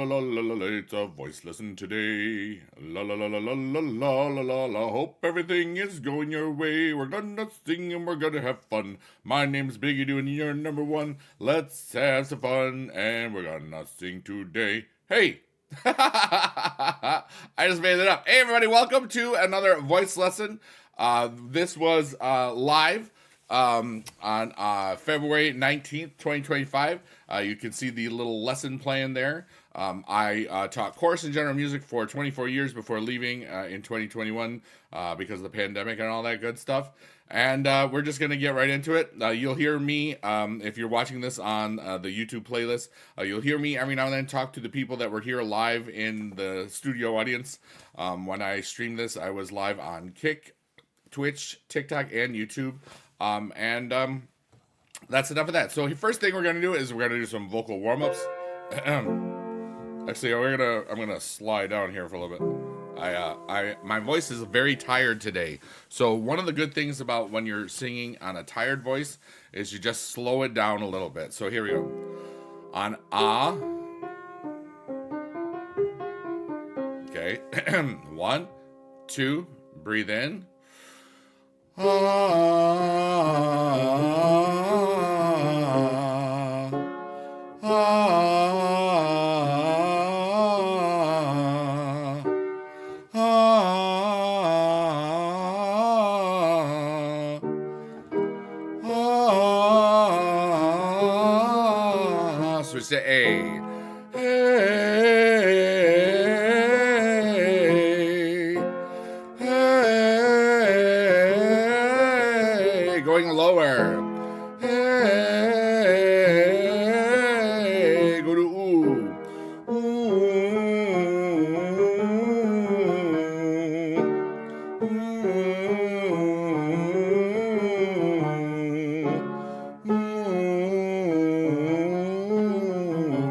la la la la. It's a voice lesson today. La la la la la la la la la la. Hope everything is going your way. We're gonna sing and we're gonna have fun. My name's Biggie Doo and you're number one. Let's have some fun and we're gonna sing today. Hey! I just made it up. Hey everybody, welcome to another voice lesson. This was live on February 19th, 2025. You can see the little lesson plan there. I taught chorus and general music for 24 years before leaving in 2021 because of the pandemic and all that good stuff. And we're just going to get right into it. You'll hear me, if you're watching this on the YouTube playlist, you'll hear me every now and then talk to the people that were here live in the studio audience. When I streamed this, I was live on Kick, Twitch, TikTok, and YouTube. That's enough of that. So the first thing we're going to do is we're going to do some vocal warm-ups. Actually, I'm gonna slide down here for a little bit. My voice is very tired today. So one of the good things about when you're singing on a tired voice is you just slow it down a little bit. So here we go. On ah. Okay. 1, 2, breathe in. So we say A. Hey, going lower. Hey, go to ooh.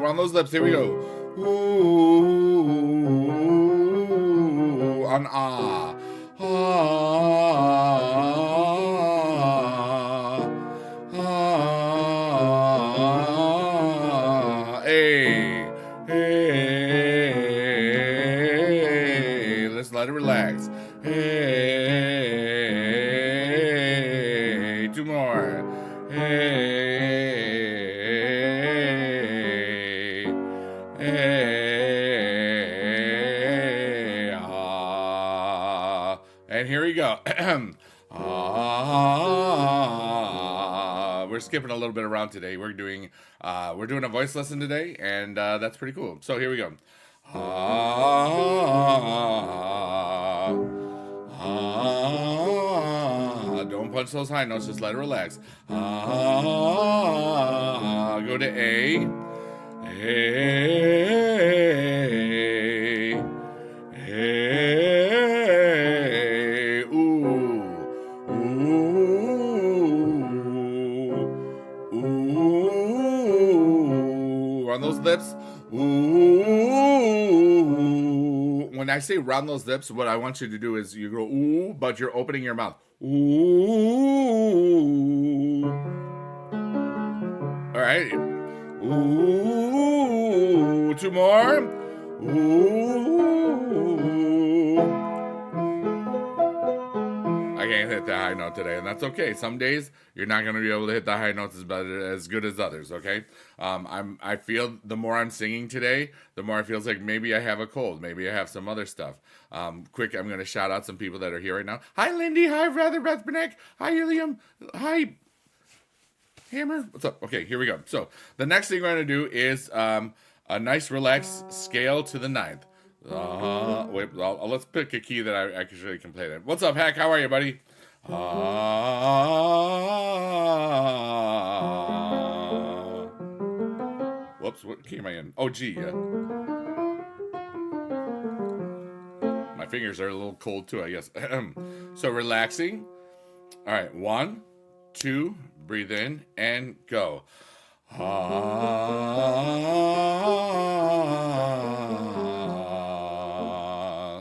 On those lips, here we go. Ooh, on ah. Ah, ah, hey, hey, let's let it relax. Hey, 2 more. Hey. Hey, ah. And here we go. We're skipping a little bit around today. We're doing a voice lesson today, and that's pretty cool. So here we go. Don't punch those high notes, just let it relax. Go to A. Hey, hey, ooh, ooh, ooh, on those lips, ooh. When I say round those lips, what I want you to do is you go ooh, but you're opening your mouth. Ooh. All right. Ooh, 2 more. Ooh. I can't hit the high note today, and that's okay. Some days you're not going to be able to hit the high notes as good as others, okay? I feel the more I'm singing today, the more it feels like maybe I have a cold. Maybe I have some other stuff. Quick, I'm going to shout out some people that are here right now. Hi, Lindy. Hi, Rather Bethbenek. Hi, Ilium. Hi, Hammer. What's up? Okay, here we go. So the next thing we're going to do is a nice relaxed scale to the 9th. Wait, let's pick a key that I actually can play that. What's up, Hack? How are you, buddy? Whoops, what key am I in? Oh, G, yeah. My fingers are a little cold too, I guess. So relaxing. All right, 1, 2, breathe in and go.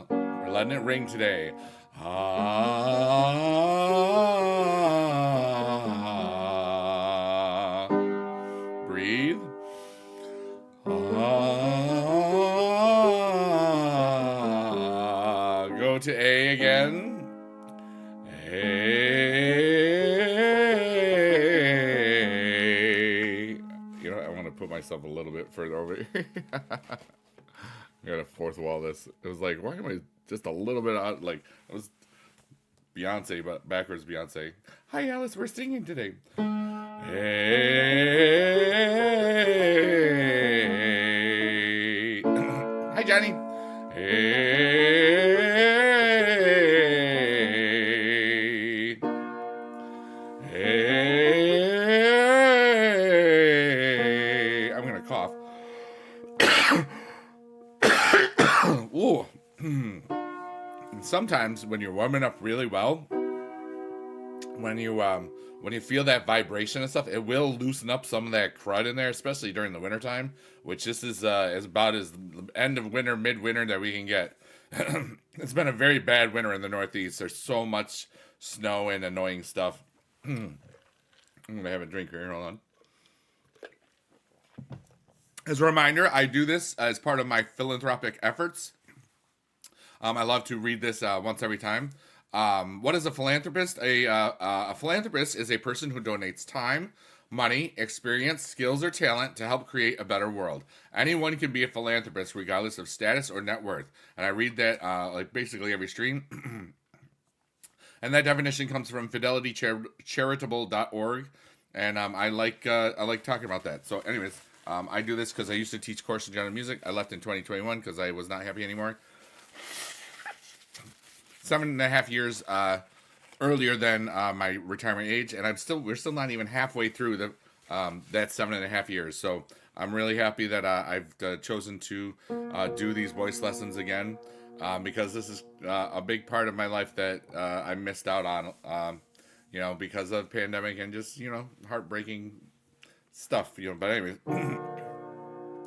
We're letting it ring today. Breathe. to A again. A. You know, I want to put myself a little bit further over here. I gotta fourth wall this. It was like, why am I just a little bit out? Like, it was Beyonce, but backwards Beyonce. Hi, Alice, we're singing today. Hey. Hi, Johnny. Hey. Hey. I'm gonna cough. Ooh. And sometimes when you're warming up really well, when you feel that vibration and stuff, it will loosen up some of that crud in there, especially during the wintertime, which this is about as end of winter, midwinter that we can get. It's been a very bad winter in the Northeast. There's so much snow and annoying stuff. I'm going to have a drink here. Hold on. As a reminder, I do this as part of my philanthropic efforts. I love to read this once every time. What is a philanthropist? A philanthropist is a person who donates time, money, experience, skills, or talent to help create a better world. Anyone can be a philanthropist regardless of status or net worth. And I read that like basically every stream. And that definition comes from fidelitycharitable.org. And I like talking about that. So anyways, I do this because I used to teach courses in general music. I left in 2021 because I was not happy anymore. 7.5 years earlier than my retirement age, and we're still not even halfway through that 7.5 years. So I'm really happy that I've chosen to do these voice lessons again, because this is a big part of my life that I missed out on, because of pandemic and just heartbreaking stuff, But anyways, here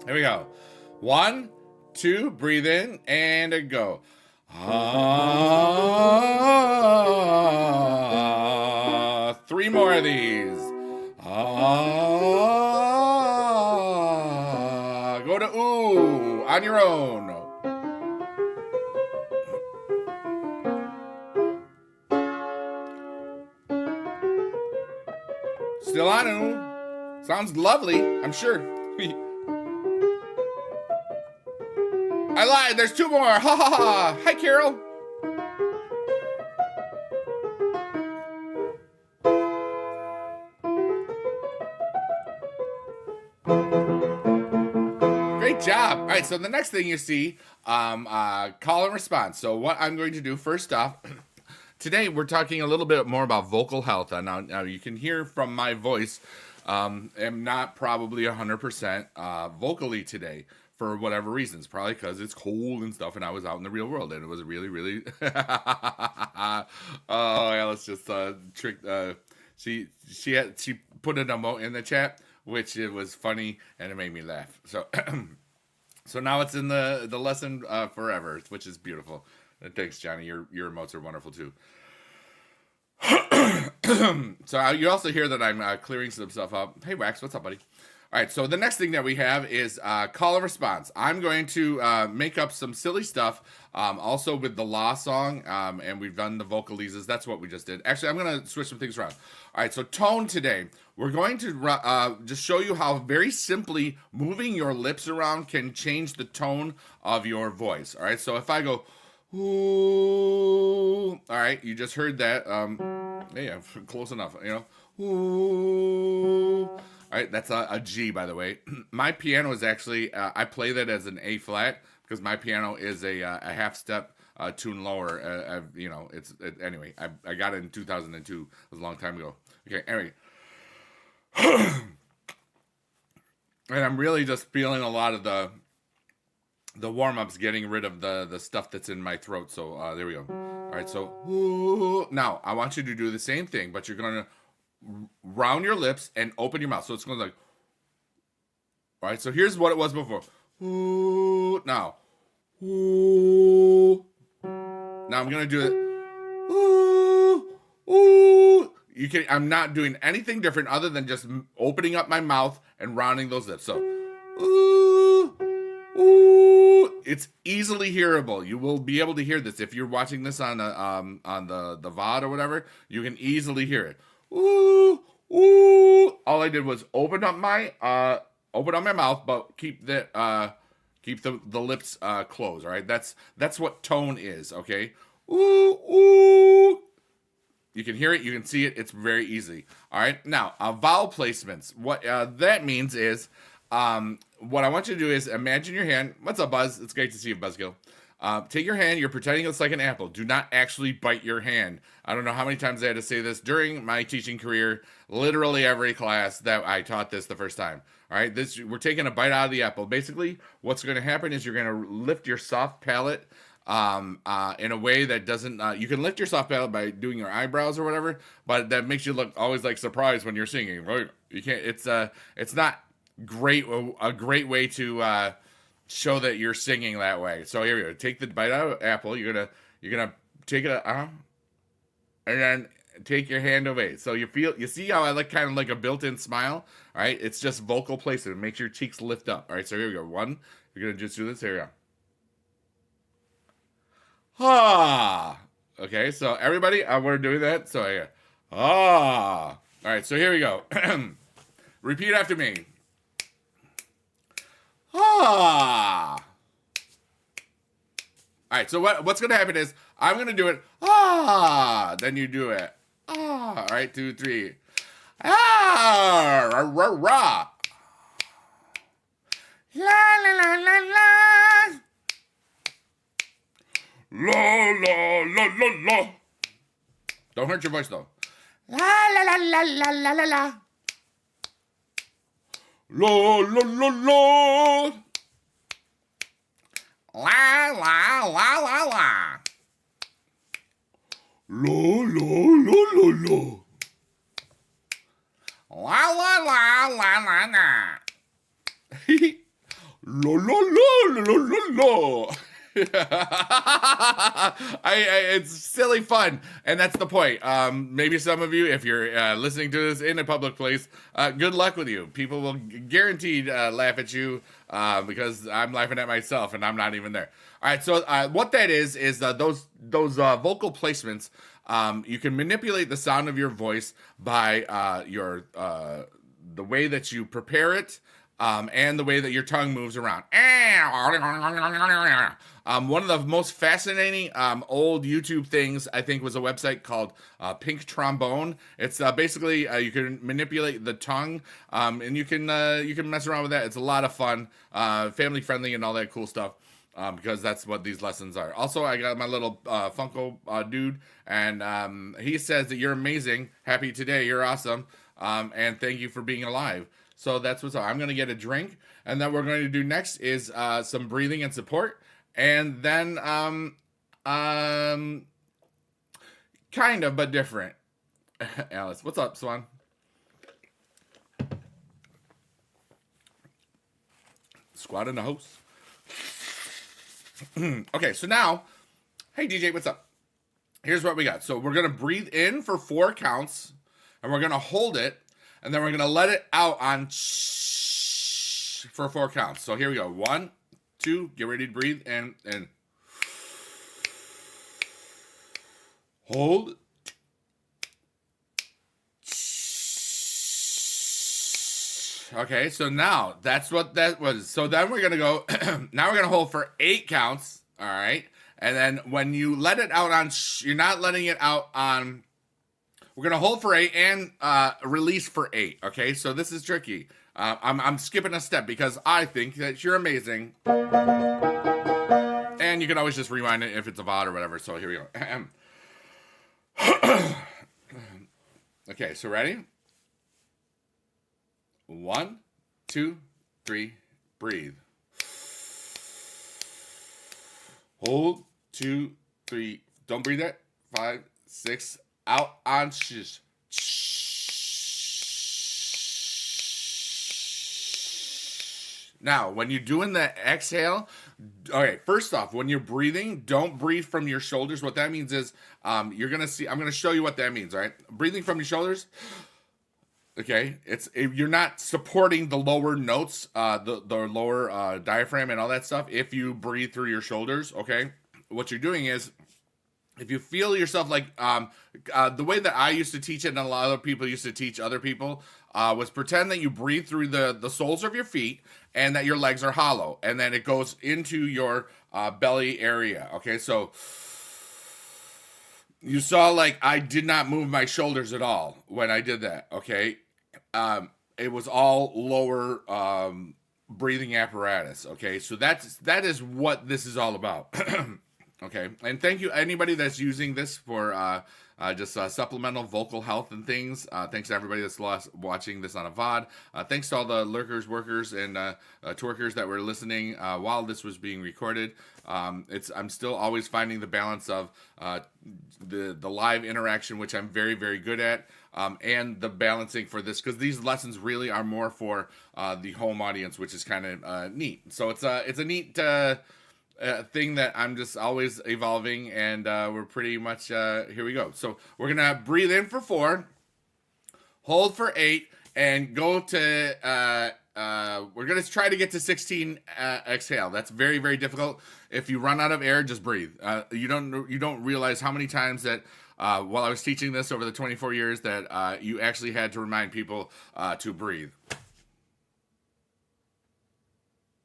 we go. 1, 2, breathe in and go. Three more of these. Go to ooh on your own. Still on ooh. Sounds lovely, I'm sure. I lied, there's 2 more. Ha ha ha. Hi, Carol. Great job. All right, so the next thing you see, call and response. So what I'm going to do first off, today we're talking a little bit more about vocal health. Now you can hear from my voice, I'm not probably 100% vocally today. For whatever reasons, probably because it's cold and stuff, and I was out in the real world, and it was really, really. Oh, Alice just tricked. She put an emote in the chat, which it was funny, and it made me laugh. So, so now it's in the lesson forever, which is beautiful. And thanks, Johnny. Your emotes are wonderful too. So you also hear that I'm clearing some stuff up. Hey, Wax, what's up, buddy? All right, so the next thing that we have is call and response. I'm going to make up some silly stuff, also with the La song, and we've done the vocalises. That's what we just did. Actually, I'm going to switch some things around. All right, so tone today. We're going to just show you how very simply moving your lips around can change the tone of your voice. All right, so if I go, ooh, all right, you just heard that. Yeah, close enough, ooh. All right, that's a G, by the way. My piano is actually, I play that as an A flat because my piano is a half step tune lower. Anyway, I got it in 2002. It was a long time ago. Okay, anyway. And I'm really just feeling a lot of the warm-ups, getting rid of the stuff that's in my throat. So there we go. All right, so ooh. Now I want you to do the same thing, but you're going to round your lips and open your mouth. So it's going to like, all right, so here's what it was before. Ooh, now. Ooh. Now I'm going to do it. Ooh, ooh. I'm not doing anything different other than just opening up my mouth and rounding those lips. So, ooh, ooh. it's easily hearable. You will be able to hear this if you're watching this on the VOD or whatever. You can easily hear it. Ooh, ooh. All I did was open up my mouth, but keep the lips closed. All right, that's what tone is. Okay. Ooh, ooh. You can hear it, you can see it. It's very easy. All right. Now, vowel placements. What that means is, what I want you to do is imagine your hand. What's up, Buzz? It's great to see you, Buzzkill. Take your hand. You're pretending it's like an apple. Do not actually bite your hand. I don't know how many times I had to say this during my teaching career. Literally every class that I taught this the first time. All right. We're taking a bite out of the apple. Basically, what's going to happen is you're going to lift your soft palate in a way that doesn't, you can lift your soft palate by doing your eyebrows or whatever, but that makes you look always like surprised when you're singing, right? You can't, it's not a great way to, show that you're singing that way. So here we go. Take the bite out of the apple. You're gonna take it, and then take your hand away. So you see how I like kind of like a built-in smile? All right. It's just vocal placement. It makes your cheeks lift up. All right. So here we go. One, you're going to just do this. Here we go. Ah. Okay, so everybody, we're doing that. So yeah. Ah. All right, so here we go. Repeat after me. Ah. All right, so what's going to happen is I'm going to do it. Ah. Then you do it. Ah. All right, 2, 3. Ah. Rah, rah, rah. La, la, la, la, la. La, la, la, la, la. Don't hurt your voice, though. La, la, la, la, la, la, la, la. La, la, la, la. La, la, la, la, la. La, la, la, la, la. La, la, la, la, la, la. La, la, la, la, la, la. It's silly fun, and that's the point. Maybe some of you, if you're listening to this in a public place, good luck with you. People will guaranteed laugh at you because I'm laughing at myself, and I'm not even there. All right, so what that is those vocal placements. You can manipulate the sound of your voice by the way that you prepare it. And the way that your tongue moves around. One of the most fascinating old YouTube things, I think, was a website called Pink Trombone. It's basically you can manipulate the tongue, and you can mess around with that. It's a lot of fun, family friendly, and all that cool stuff. Because that's what these lessons are. Also, I got my little Funko dude, and he says that you're amazing, happy today, you're awesome, and thank you for being alive. So that's what's up. I'm going to get a drink, and then what we're going to do next is some breathing and support, and then kind of, but different. Alice, what's up, Swan? Squad in the house. Okay, so now, hey DJ, what's up? Here's what we got. So we're going to breathe in for 4 counts, and we're going to hold it. And then we're going to let it out on shh for 4 counts. So here we go. 1, 2, get ready to breathe. And hold. Okay, so now that's what that was. So then we're going to go. Now we're going to hold for 8 counts. All right. And then when you let it out on shh, you're not letting it out on. We're going to hold for 8 and release for 8, okay? So this is tricky. I'm skipping a step because I think that you're amazing. And you can always just rewind it if it's a VOD or whatever. So here we go. Okay, so ready? 1, 2, 3, breathe. Hold, 2, 3. Don't breathe it. 5, 6. Out on shh. Now, when you're doing the exhale, okay, first off, when you're breathing, don't breathe from your shoulders. What that means is you're going to see, I'm going to show you what that means, all right? Breathing from your shoulders. Okay, you're not supporting the lower notes, the lower diaphragm and all that stuff. If you breathe through your shoulders, okay, what you're doing is, if you feel yourself like the way that I used to teach it, and a lot of people used to teach other people, was pretend that you breathe through the soles of your feet and that your legs are hollow, and then it goes into your belly area. Okay, so you saw like I did not move my shoulders at all when I did that. Okay, it was all lower breathing apparatus. Okay, so that is what this is all about. Okay, and thank you anybody that's using this for just supplemental vocal health and things. Thanks to everybody that's watching this on a VOD. Thanks to all the lurkers, workers, and twerkers that were listening while this was being recorded. I'm still always finding the balance of the live interaction, which I'm very, very good at, and the balancing for this, because these lessons really are more for the home audience, which is kind of neat. So it's a neat thing that I'm just always evolving, and we're pretty much here we go. So we're gonna breathe in for 4, hold for 8, and go to we're gonna try to get to 16 exhale. That's very, very difficult. If you run out of air, just breathe. You don't realize how many times that while I was teaching this over the 24 years that you actually had to remind people to breathe.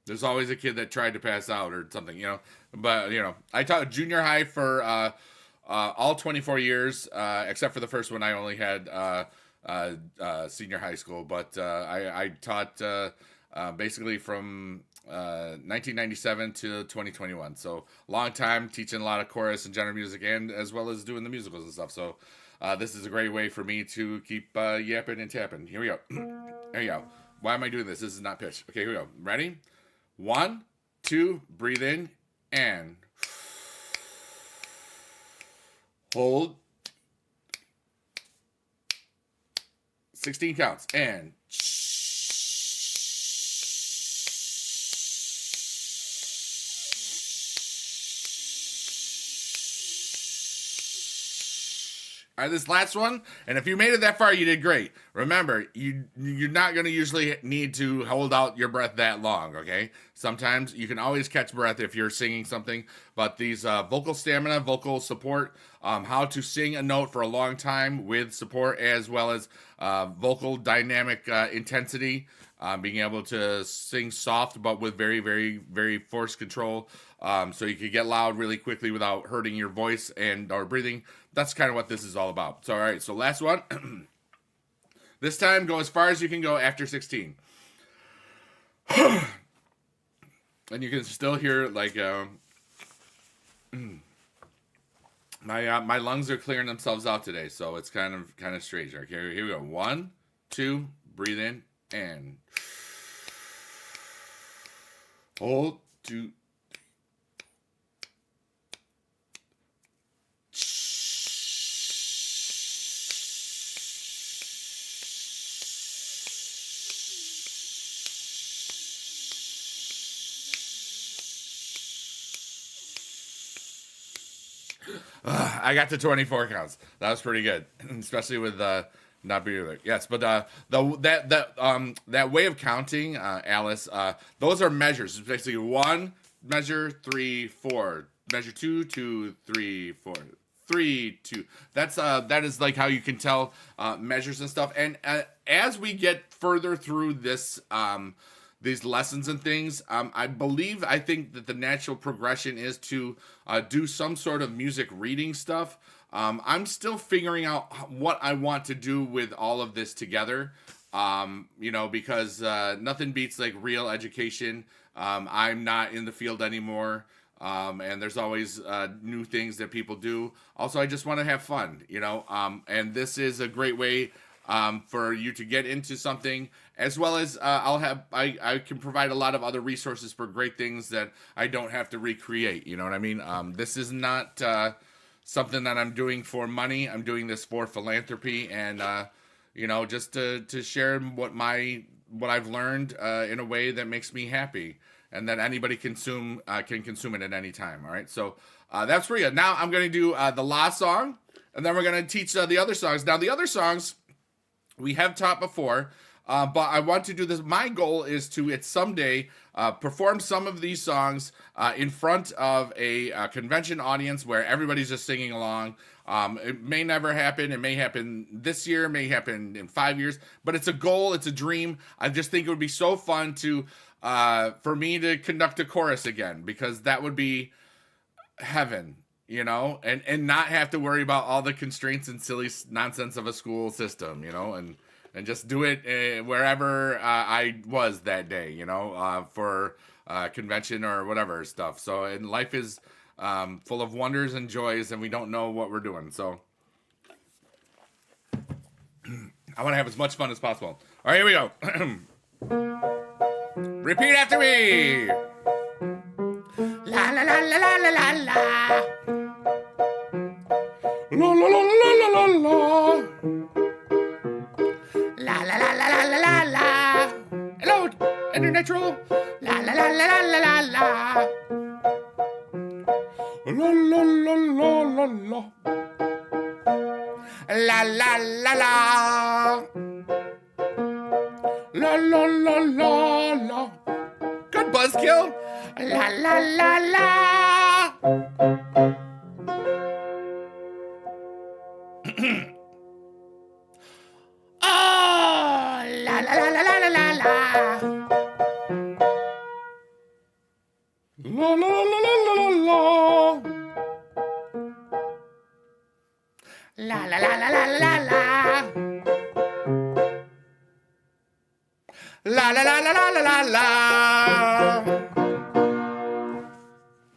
There's always a kid that tried to pass out or something, you know. But, you know, I taught junior high for all 24 years, except for the first one. I only had senior high school. But I taught basically from 1997 to 2021. So long time teaching a lot of chorus and genre music, and as well as doing the musicals and stuff. So this is a great way for me to keep yapping and tapping. Here we go. There you go. Why am I doing this? This is not pitch. Okay, here we go. Ready? 1, 2, breathe in, and hold. 16 counts, and all right, this last one, and if you made it that far, you did great. Remember, you're not going to usually need to hold out your breath that long, okay? Sometimes you can always catch breath if you're singing something, but these vocal stamina, vocal support, how to sing a note for a long time with support, as well as vocal dynamic intensity, being able to sing soft but with very, very, very force control, so you can get loud really quickly without hurting your voice and or breathing. That's kind of what this is all about. So, all right, so last one. This time, go as far as you can go after 16. And you can still hear, like, my lungs are clearing themselves out today, so it's kind of strange. Okay, here we go. 1, 2, breathe in, and hold, 2. I got to 24 counts. That was pretty good, especially with not being there. Yes, but that way of counting, Alice, those are measures. It's basically 1 measure, 3, 4 measure, 2, 2, 3, 4, 3, 2. That is like how you can tell measures and stuff. And as we get further through this these lessons and things, I think that the natural progression is to do some sort of music reading stuff. I'm still figuring out what I want to do with all of this together, because nothing beats like real education. I'm not in the field anymore, and there's always new things that people do. Also, I just want to have fun, and this is a great way for you to get into something, as well as I can provide a lot of other resources for great things that I don't have to recreate. You know what I mean? This is not something that I'm doing for money. I'm doing this for philanthropy, and just to share what I've learned in a way that makes me happy, and that anybody can consume it at any time. All right, so that's pretty good. Now I'm going to do the last song, and then we're going to teach the other songs. Now the other songs, We have taught before, but I want to do this. My goal is to, at someday, perform some of these songs in front of a convention audience where everybody's just singing along. It may never happen. It may happen this year. It may happen in 5 years. But it's a goal. It's a dream. I just think it would be so fun to for me to conduct a chorus again, because that would be heaven, you know, and not have to worry about all the constraints and silly nonsense of a school system, you know, and just do it wherever I was that day, you know, for convention or whatever stuff. So, and life is full of wonders and joys, and we don't know what we're doing. So I want to have as much fun as possible. All right, here we go. Repeat after me. La la la la la la la la. La la la la la la la. La la la la la la la la. Hello, Internet Troll. La la la la la la la la. La la la la la la. La la la la. La la la la la. Good buzzkill. La la la la. Oh, la la la la la la la la. La la la la la la la. La la la la la la la. La la la la la la la la.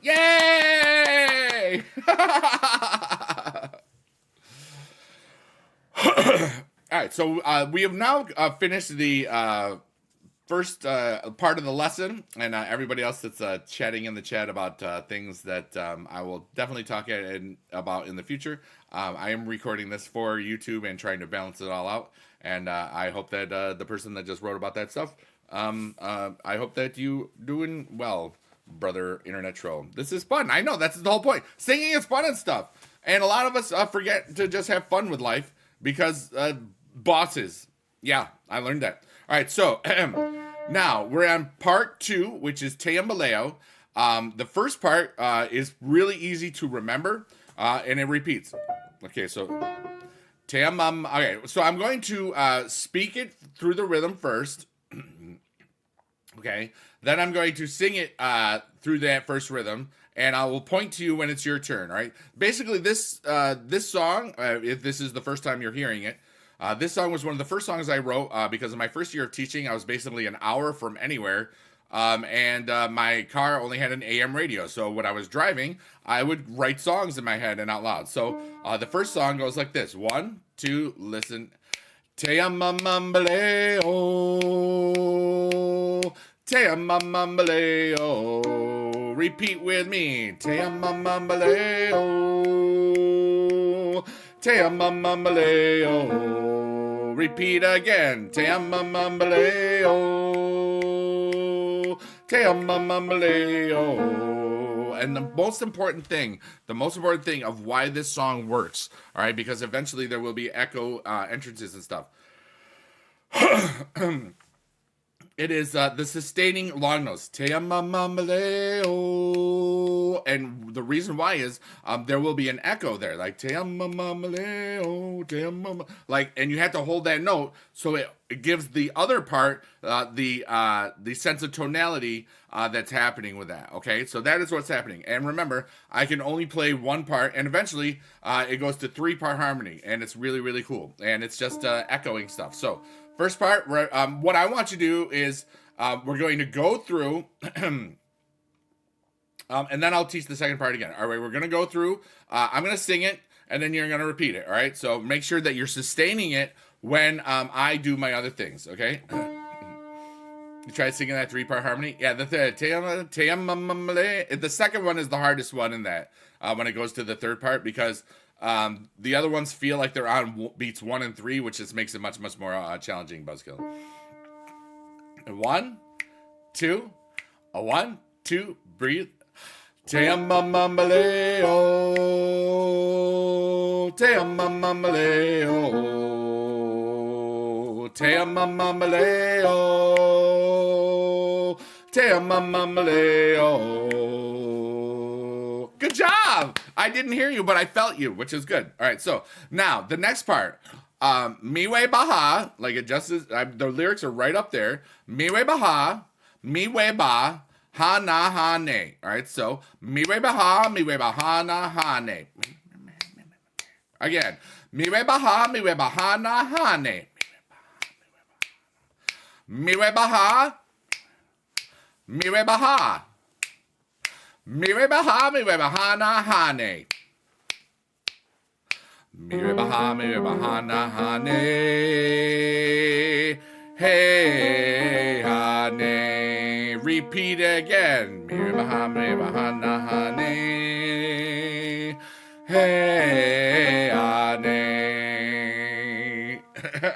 Yay! All right, so we have now finished the first part of the lesson, and everybody else that's chatting in the chat about things that I will definitely talk about in the future. I am recording this for YouTube and trying to balance it all out, and I hope that the person that just wrote about that stuff, I hope that you doing well, brother Internet Troll. This is fun. I know, that's the whole point. Singing is fun and stuff, and a lot of us forget to just have fun with life because bosses. Yeah, I learned that. All right, so now we're on part 2, which is Teumbaleo. The first part is really easy to remember, and it repeats. Okay, so okay, so I'm going to speak it through the rhythm first. Okay, then I'm going to sing it through that first rhythm, and I will point to you when it's your turn. All right. Basically, this song, if this is the first time you're hearing it, this song was one of the first songs I wrote because in my first year of teaching, I was basically an hour from anywhere, and my car only had an AM radio. So when I was driving, I would write songs in my head and out loud. So the first song goes like this: 1, 2, listen. Teumbaleo, Teumbaleo. Repeat with me. Teumbaleo, Teumbaleo. Repeat again. Teumbaleo, Teumbaleo. And the most important thing of why this song works, all right, because eventually there will be echo entrances and stuff. It is the sustaining long notes. Teumbaleo. And the reason why is there will be an echo there, like Teumbaleo, Teumbaleo, like, and you have to hold that note so it gives the other part the sense of tonality that's happening with that. Okay, so that is what's happening. And remember, I can only play one part, and eventually it goes to 3-part harmony, and it's really, really cool. And it's just echoing stuff. So first part, what I want you to do is we're going to go through, and then I'll teach the second part again. All right, we're going to go through. I'm going to sing it, and then you're going to repeat it. All right, so make sure that you're sustaining it when I do my other things. Okay. You try singing that 3-part harmony. Yeah, the second one is the hardest one in that when it goes to the third part, because the other ones feel like they're on beats 1 and 3, which just makes it much, much more challenging, buzzkill. 1, 2, 1, 2, breathe. Teumbaleo, Teumbaleo. Teumbaleo, Teumbaleo. Good job. I didn't hear you, but I felt you, which is good. All right, so now the next part. Miwe baha, like it just is. The lyrics are right up there. Miwe baha, miwe ba, ha na ha ne. All right, so miwe baha na ha ne. Again, miwe baha na ha ne. Miwe baha, miwe baha, miwe baha na ha ne. Miwe baha na ha ne. Hey ha ne. Repeat again. Miwe baha na ha ne. Hey ha ne.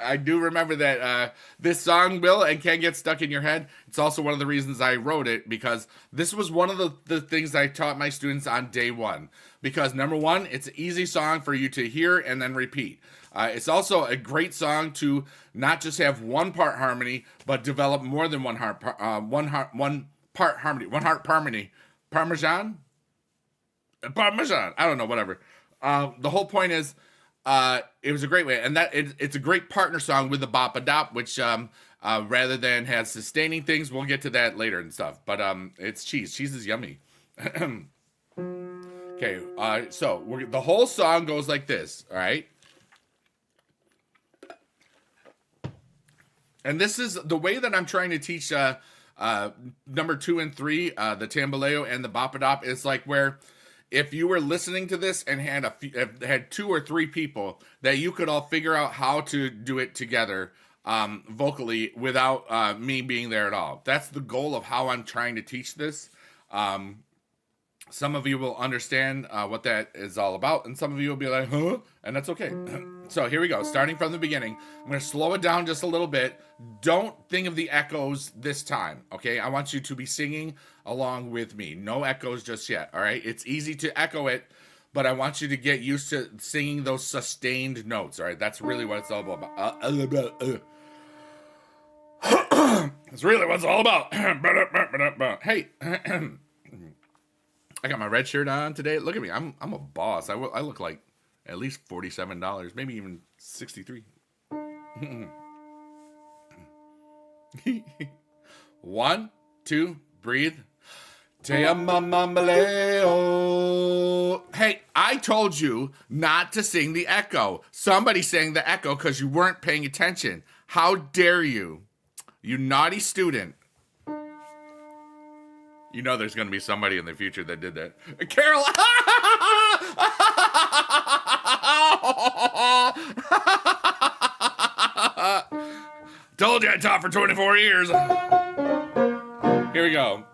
I do remember that this song, Bill, and can get stuck in your head. It's also one of the reasons I wrote it, because this was one of the things I taught my students on day one. Because number one, it's an easy song for you to hear and then repeat. It's also a great song to not just have one part harmony, but develop more than one part harmony. Parmesan. I don't know, whatever. The whole point is, it was a great way, and that it's a great partner song with the Bop-Ba-Dop, which rather than has sustaining things, we'll get to that later and stuff. But it's cheese. Cheese is yummy. Okay, so the whole song goes like this, all right? And this is the way that I'm trying to teach number 2 and 3, the Teumbaleo and the Bop-Ba-Dop, is like where if you were listening to this and had 2 or 3 people, that you could all figure out how to do it together vocally without me being there at all. That's the goal of how I'm trying to teach this. Some of you will understand what that is all about, and some of you will be like, huh? And that's okay. So here we go, starting from the beginning. I'm going to slow it down just a little bit. Don't think of the echoes this time, okay? I want you to be singing along with me. No echoes just yet, all right? It's easy to echo it, but I want you to get used to singing those sustained notes, all right? That's really what it's all about. That's really what it's all about. Hey. I got my red shirt on today. Look at me. I'm a boss. I look like at least $47, maybe even 63. 1, 2, breathe. Teumbaleo. Hey, I told you not to sing the echo. Somebody sang the echo because you weren't paying attention. How dare you? You naughty student. You know there's going to be somebody in the future that did that. Carol! Told you I taught for 24 years. Here we go.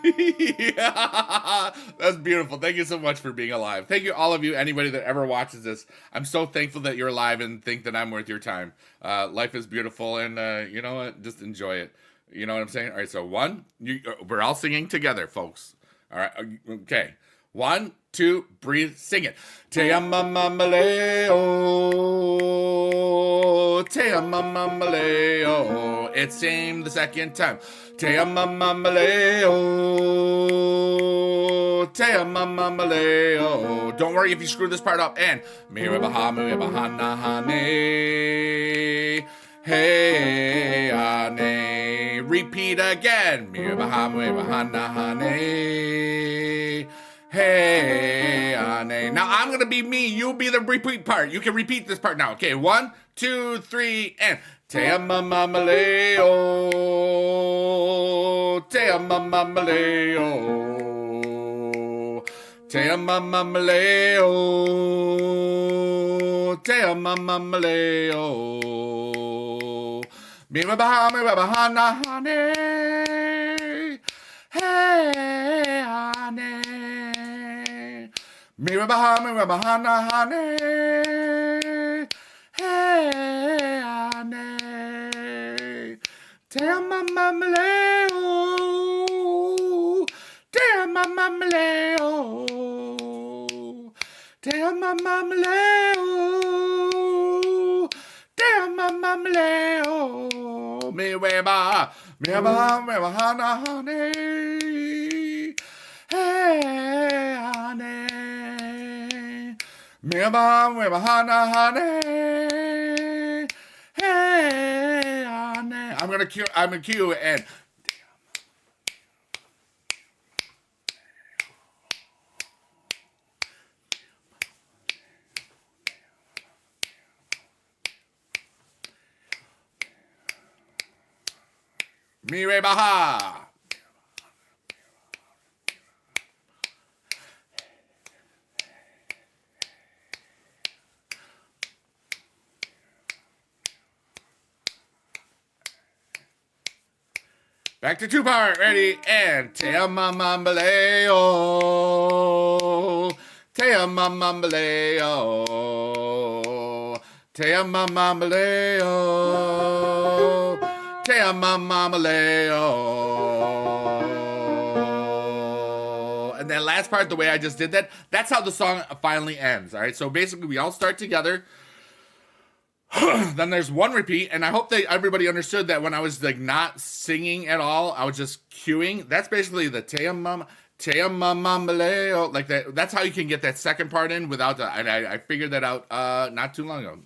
Yeah, that's beautiful. Thank you so much for being alive. Thank you, all of you, anybody that ever watches this. I'm so thankful that you're alive and think that I'm worth your time. Life is beautiful, and you know what? Just enjoy it. You know what I'm saying? All right, so we're all singing together, folks. All right, okay. 1, 2, breathe, sing it. Teumbaleo, Teumbaleo. It's same the second time. Teumbaleo, Teumbaleo. Don't worry if you screw this part up. And mire baha na ha ne. Hey, ane. Repeat again. Mire baha na ha ne. Hey, ane. Now I'm gonna be me. You be the repeat part. You can repeat this part now. Okay, 1, 2, 3, and Teumbaleo, Teumbaleo, Teumbaleo, Teumbaleo. Mire baha na ha ne. Hey, ane. Mire baha na ha ne. Hey, ane. Teumbaleo, Teumbaleo, Teumbaleo, Teumbaleo. me weba, honey. Hey, honey. Me weba, honey. Hey, honey. I'm gonna cue and. Mi re baha. Back to 2-part. Ready? And Teumbaleo. Teumbaleo. Teumbaleo. Teumbaleo. And that last part, the way I just did that, that's how the song finally ends. All right. So basically, we all start together. Then there's one repeat, and I hope that everybody understood that when I was like not singing at all, I was just cueing. That's basically the Teumbaleo, like that. That's how you can get that second part in without the. And I figured that out not too long ago.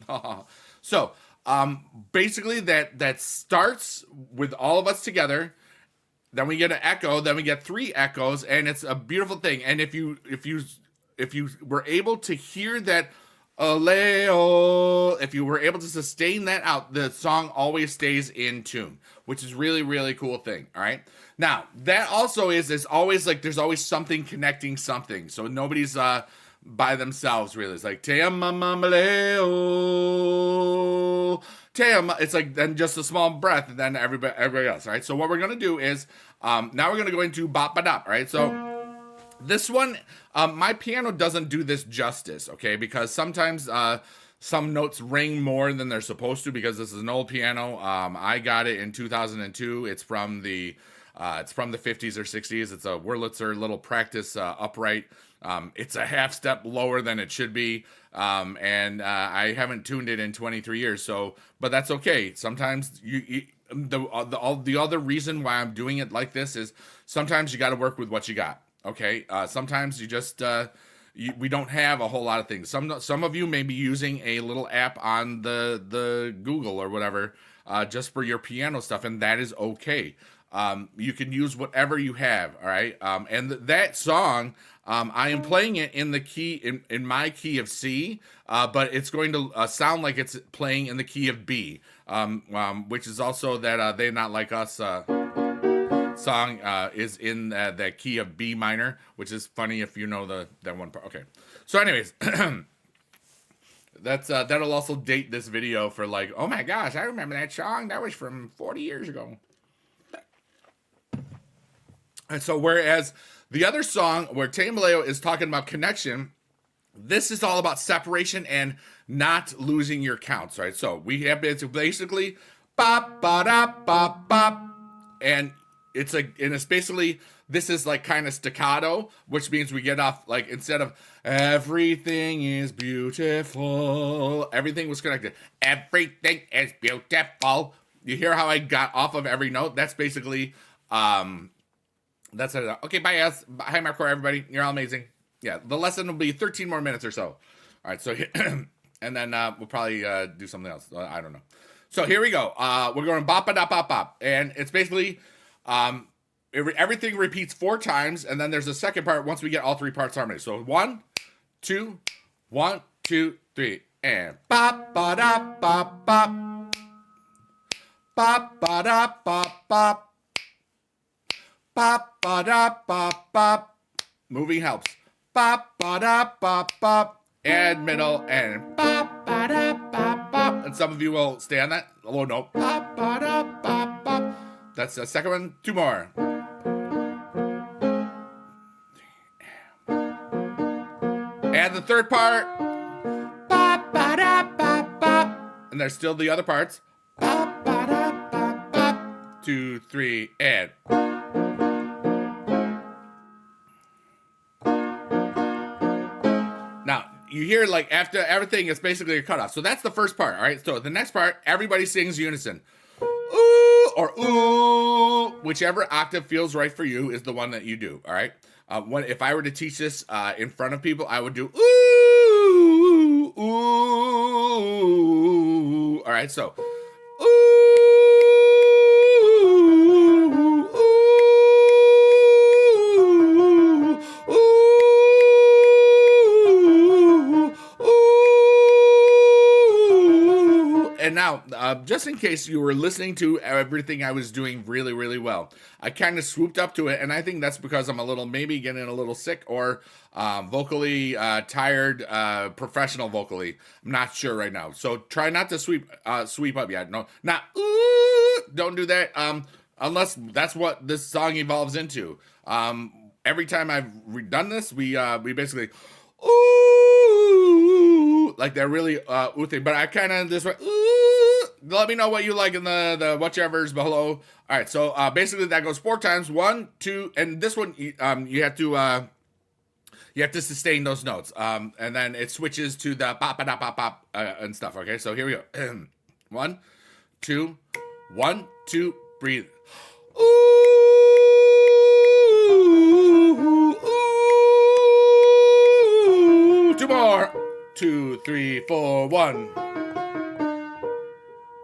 So basically that starts with all of us together. Then we get an echo. Then we get 3 echoes, and it's a beautiful thing. And if you were able to hear that. Leo, if you were able to sustain that out, the song always stays in tune, which is really, really cool thing. All right. Now that also is always like, there's always something connecting something. So nobody's, by themselves really. It's like, Teumbaleo. It's like then just a small breath and then everybody else. All right. So what we're going to do is, now we're going to go into Bop-Ba-Dop. All right. So, this one, my piano doesn't do this justice, okay? Because sometimes some notes ring more than they're supposed to because this is an old piano. I got it in 2002. It's from the 50s or 60s. It's a Wurlitzer little practice upright. It's a half step lower than it should be, and I haven't tuned it in 23 years. So, but that's okay. Sometimes the other reason why I'm doing it like this is sometimes you got to work with what you got. Okay, sometimes you just we don't have a whole lot of things. Some of you may be using a little app on the Google or whatever just for your piano stuff, and that is okay. You can use whatever you have. All right, and that song I am playing it in the key in my key of C, but it's going to sound like it's playing in the key of B, which is also that They Not Like Us. Song is in the key of B minor, which is funny if you know that one part. Okay, so anyways, that's that'll also date this video for like, oh my gosh, I remember that song, that was from 40 years ago. And so whereas the other song where Teumbaleo is talking about connection, this is all about separation and not losing your counts, right? So we have basically bop-ba-dop, bop-bop, and it's basically, this is like kind of staccato, which means we get off, like, instead of everything is beautiful, everything was connected. Everything is beautiful. You hear how I got off of every note? That's basically, that's it. Okay, bye, guys. Hi, Marco, everybody. You're all amazing. Yeah, the lesson will be 13 more minutes or so. All right, so, and then we'll probably do something else. I don't know. So here we go. We're going bop-ba-dop, bop-bop. And it's basically... everything repeats 4 times, and then there's a second part once we get all 3 parts harmony. So 1, 2, 1, 2, 3, and bop-ba-dop, bop-bop. Bop-ba-dop, bop-bop. Bop-ba-dop, bop-bop. Moving helps. Bop-ba-dop, bop-bop. And middle, and bop-ba-dop, bop-bop. And some of you will stay on that. Oh, no. Bop-ba-dop, bop-bop. That's the second one. 2 more. And the third part. Bop, ba, da, bop, bop. And there's still the other parts. Bop, ba, da, bop, bop. 2, 3, and. Now, you hear like after everything is basically a cutoff. So that's the first part, all right? So the next part, everybody sings unison. Ooh, or ooh, whichever octave feels right for you is the one that you do. All right. If I were to teach this in front of people, I would do ooh, ooh. All right. So and now, just in case you were listening to everything I was doing really, really well, I kind of swooped up to it, and I think that's because I'm maybe getting a little sick or vocally tired, professional vocally. I'm not sure right now, so try not to sweep up yet. No, not ooh, don't do that. Unless that's what this song evolves into. Every time I've done this, we basically ooh, like that really ooh thing. But I kind of this way ooh. Let me know what you like in the whichever's below. All right, so basically that goes 4 times. 1, 2, and this one you have to sustain those notes. And then it switches to the Bop-Ba-Dop, Bop-Bop and stuff. Okay, so here we go. 1, 2, 1, 2, breathe. Ooh, ooh. 2 more. 2, 3, 4, 1,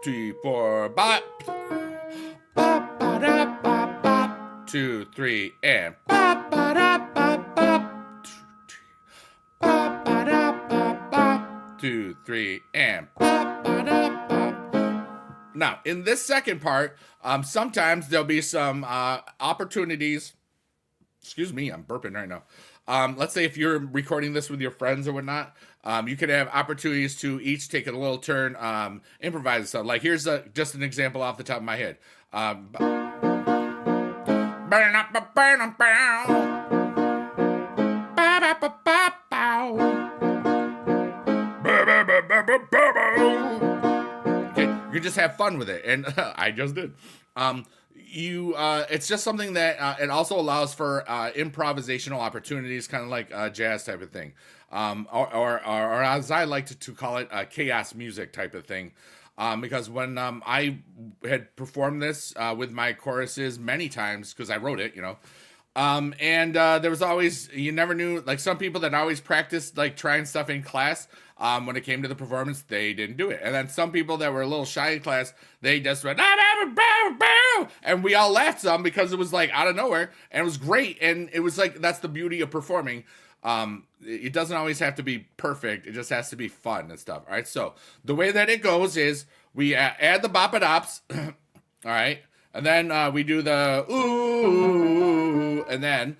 2, 4, bop. Bop-Ba-Dop, bop, bop. 2, 3, and Bop-Ba-Dop, bop, bop. 2, 3, Bop-Ba-Dop, bop, bop. 2, 3, and Bop-Ba-Dop, bop. Now, in this second part, sometimes there'll be some opportunities. Excuse me, I'm burping right now. Let's say if you're recording this with your friends or whatnot, you could have opportunities to each take a little turn, improvise stuff. Like here's just an example off the top of my head. Okay, you just have fun with it, and I just did. It's just something that it also allows for improvisational opportunities, kind of like jazz type of thing, or as I like to call it, chaos music type of thing. Because when I had performed this with my choruses many times, because I wrote it, and there was always, you never knew, like some people that always practiced like trying stuff in class, when it came to the performance, they didn't do it. And then some people that were a little shy in class, they just went, and we all laughed some because it was like out of nowhere, and it was great. And it was like, that's the beauty of performing. It doesn't always have to be perfect. It just has to be fun and stuff. All right. So the way that it goes is we add the Bop-Ba-Dops. All right. And then we do the ooh, and then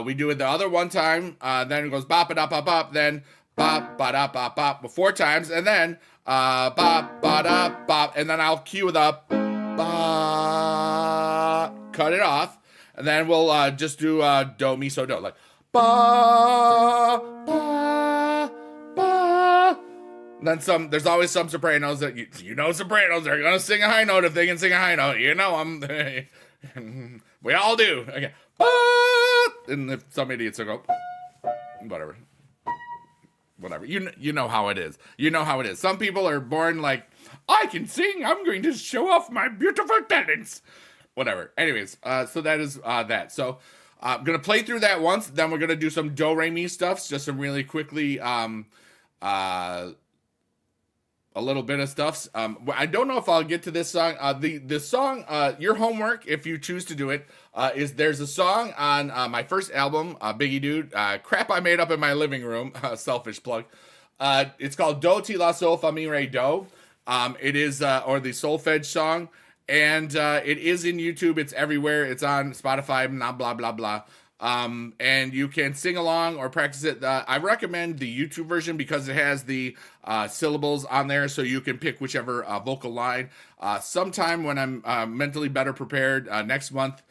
we do it the other one time. Then it goes Bop-Ba-Dop, bop, bop. Then Bop-Ba-Dop, bop, bop 4 times, and then Bop-Ba-Dop, bop, and then I'll cue the ba, cut it off, and then we'll just do do, mi, so, do, like ba, ba, ba. And then some. There's always some sopranos that sopranos are gonna sing a high note if they can sing a high note. We all do. Okay, ba, and if some idiots will go, whatever. You know how it is. Some people are born like, I can sing. I'm going to show off my beautiful talents. Whatever. Anyways, so that is that. So I'm going to play through that once. Then we're going to do some do, re, mi stuff. Just some really quickly, a little bit of stuff. I don't know if I'll get to this song. The song, your homework, if you choose to do it, is there's a song on my first album, Biggie Dude, crap I made up in my living room, selfish plug. It's called DoTiLaSolFaMiReDo. It is, or the solfege song, and it is in YouTube. It's everywhere. It's on Spotify, blah, blah, blah. And you can sing along or practice it. I recommend the YouTube version because it has the syllables on there, so you can pick whichever vocal line. Sometime when I'm mentally better prepared next month,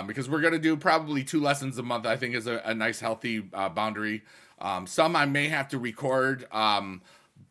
because we're going to do probably 2 lessons a month, I think is a nice healthy boundary. Some I may have to record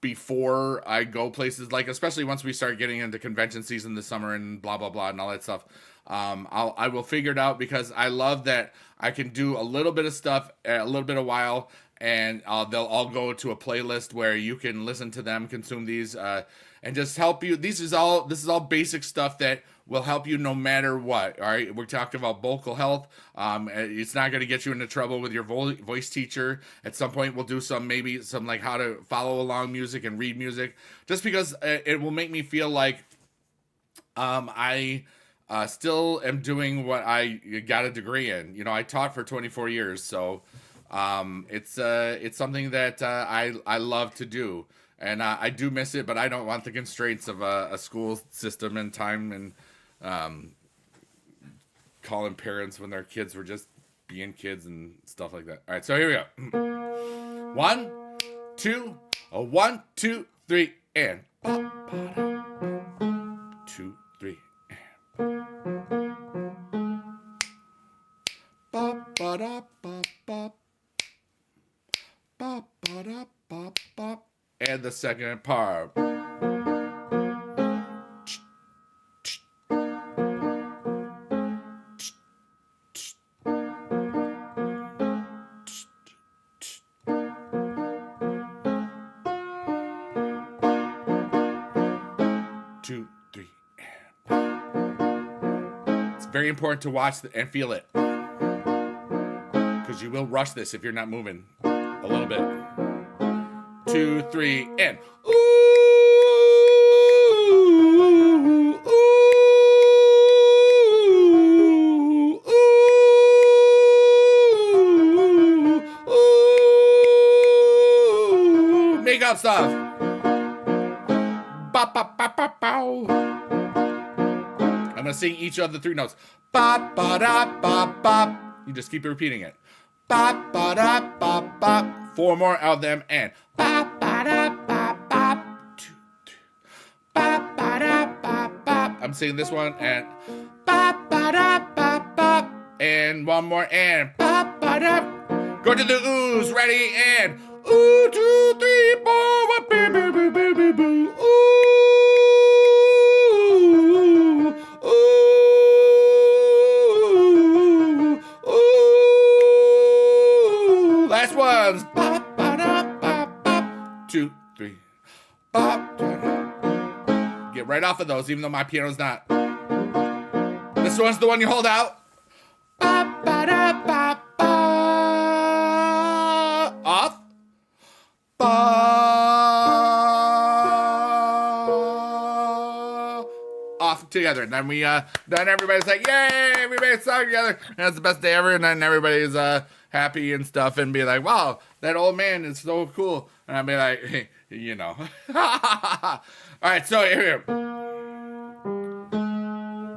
before I go places, like especially once we start getting into convention season this summer and blah, blah, blah, and all that stuff. I will figure it out because I love that I can do a little bit of stuff, a little bit of while, and they'll all go to a playlist where you can listen to them, consume these, and just help you. This is all basic stuff that will help you no matter what. All right, we're talking about vocal health. It's not going to get you into trouble with your voice teacher. At some point, we'll do maybe some like how to follow along music and read music, just because it will make me feel like I still am doing what I got a degree in. I taught for 24 years, so it's something that I love to do. And I do miss it, but I don't want the constraints of a school system and time and calling parents when their kids were just being kids and stuff like that. All right, so here we go. 1, 2, 1, 2, 3, and Bop-Ba-Dop. 2, 3, and Bop-Ba-Dop, bop, bop, Bop-Ba-Dop, bop, bop. And the second part. 2, 3, and it's very important to watch and feel it, because you will rush this if you're not moving a little bit. 2, 3, and ooh, ooh, ooh, ooh. Makeup stuff. Bop, bop, bop, bop, bow. I'm gonna sing each of the 3 notes. Bop, ba, da, bop, bop. You just keep repeating it. Bop, ba, da, bop, bop. 4 more of them, and bop, ba, da, bop, bop. 2, 3. Bop, ba, da, bop, bop. I'm singing this one, and bop, ba, da, bop, bop. And 1 more, and bop, ba, da. Go to the oohs, ready, and ooh, 2, 3, 4, 1, boo, boo, boo, boo, boo, boo. Ooh, ooh, ooh. Last ones. Bop, ba, da, bop, bop. 2, 3. Bop, da, da. Get right off of those, even though my piano's not. This one's the one you hold out. Bop, ba, da, bop, bop. Off. Off together, and then then everybody's like, yay, everybody's sung together, and it's the best day ever, and then everybody's happy and stuff, and be like, wow, that old man is so cool, and I'll be like, hey, all right, so here,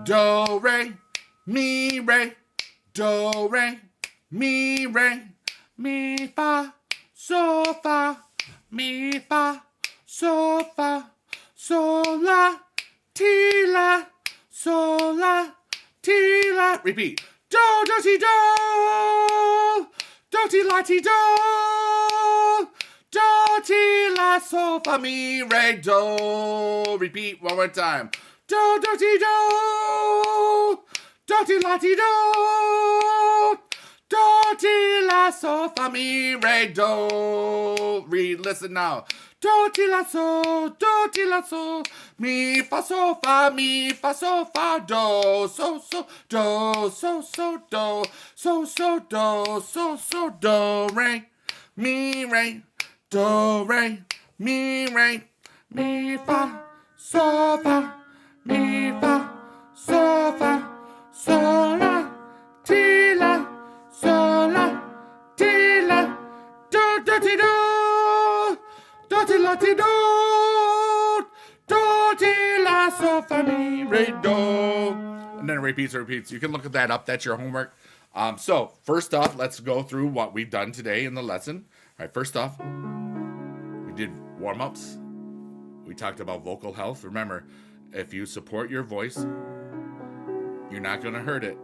do, re, mi, re, do, re, mi, fa, so, fa, mi, fa, so, fa, so, la, ti, la, so, la, ti, la. Repeat. Do, do, ti, do. Do, ti, la, ti, do. Do, ti, la, sol, fa, mi, re, do. Repeat 1 more time. Do, do, ti, do. Do, ti, la, ti, do. Do, ti, la, sol, fa, mi, re, do. Read, listen now. Do, ti, la, sol, mi, fa, so, fa, do, so, do, so, do, so, do, so, do, re, mi, do, re, mi, fa, so, fa, mi, fa, so, fa, so, la, ti, la, so, la, ti, la, do, do, ti, do. Do-ti-la-ti-do, Do-ti-La-Sol-Fa-Mi-Re-Do. And then it repeats. You can look at that up. That's your homework. So first off, let's go through what we've done today in the lesson. All right, first off, we did warm-ups. We talked about vocal health. Remember, if you support your voice, you're not going to hurt it.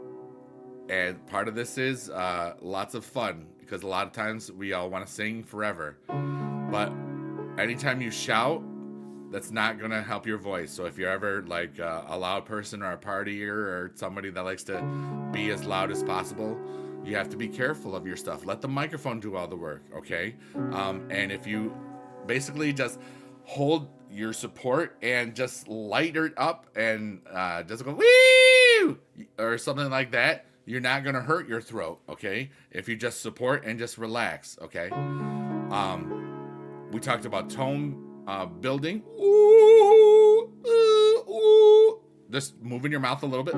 And part of this is lots of fun, because a lot of times we all want to sing forever. But anytime you shout, that's not going to help your voice. So if you're ever like a loud person or a partier or somebody that likes to be as loud as possible, you have to be careful of your stuff. Let the microphone do all the work, okay? And if you basically just hold your support and just light it up and just go woo or something like that, you're not gonna hurt your throat, okay? If you just support and just relax, okay? We talked about tone building. Ooh, ooh, ooh. Just moving your mouth a little bit.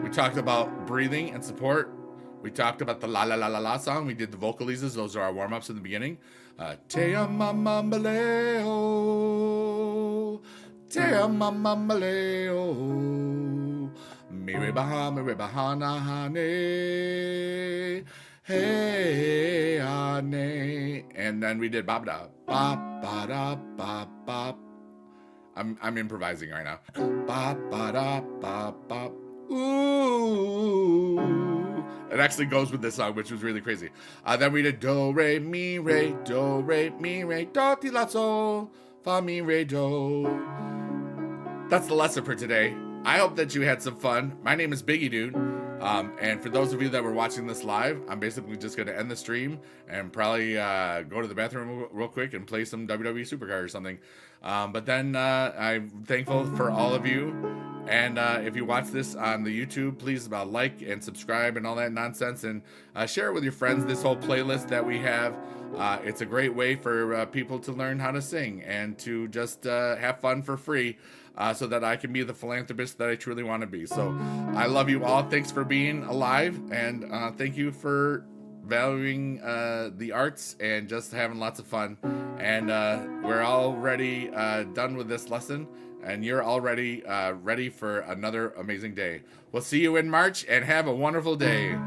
We talked about breathing and support. We talked about the la la la la la song. We did the vocalizes. Those are our warm-ups in the beginning. Teumbaleo, Teumbaleo, mire bahana hane, hey ane. And then we did Bop-Ba-Dop, Bop-Ba-Dop, Bop Bop. I'm improvising right now. Bop-Ba-Dop, Bop Bop. Ooh. It actually goes with this song, which was really crazy. Then we did do, re, mi, re, do, re, mi, re, DoTiLaSolFaMiReDo. That's the lesson for today. I hope that you had some fun. My name is Biggie Dude. And for those of you that were watching this live, I'm basically just going to end the stream and probably go to the bathroom real quick and play some WWE Supercard or something. But then I'm thankful for all of you. And if you watch this on the YouTube, please like and subscribe and all that nonsense. And share it with your friends, this whole playlist that we have. It's a great way for people to learn how to sing and to just have fun for free. So that I can be the philanthropist that I truly want to be. So I love you all. Thanks for being alive. And thank you for valuing the arts and just having lots of fun. And we're already done with this lesson. And you're already ready for another amazing day. We'll see you in March and have a wonderful day.